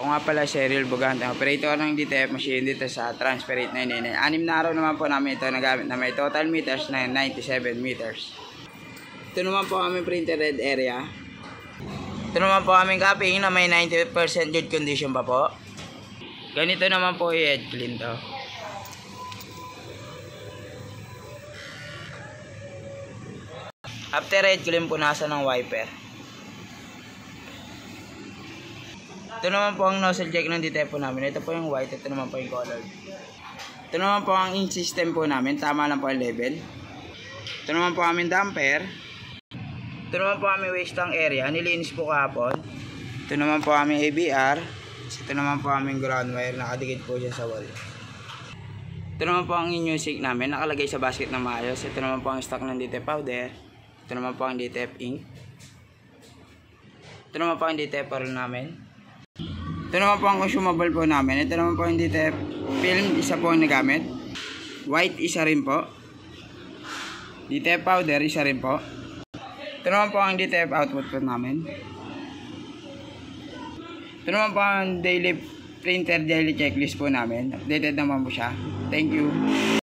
Ako nga pala si Ariel Bugante, operator ng DTF machine dito sa Transfer 899. 6 na araw naman po namin ito nagamit na may total meters na 97 meters. Ito naman po aming printed red area. Ito naman po aming copying na may 90% good condition pa po. Ganito naman po i-head clean to. After head clean, punasan ng wiper. Ito naman po ang nozzle check ng DTF po namin. Ito po yung white, ito naman po yung color. Ito naman po ang ink system po namin. Tama lang po ang level. Ito naman po aming damper. Ito naman po aming waste tank area. Nilinis po kahapon. Ito naman po aming ABR. Ito naman po aming ground wire. Nakadikit po siya sa wall. Ito naman po ang in-music namin. Nakalagay sa basket na maayos. Ito naman po ang stock ng DTF powder. Ito naman po ang DTF ink. Ito naman po ang DTF parol namin. Ito naman po ang consumable po namin. Ito naman po ang DTF film, isa po ang nagamit. White, isa rin po. DTF powder, isa rin po. Ito naman po ang DTF output po namin. Ito naman po ang daily printer daily checklist po namin. Updated naman po siya. Thank you.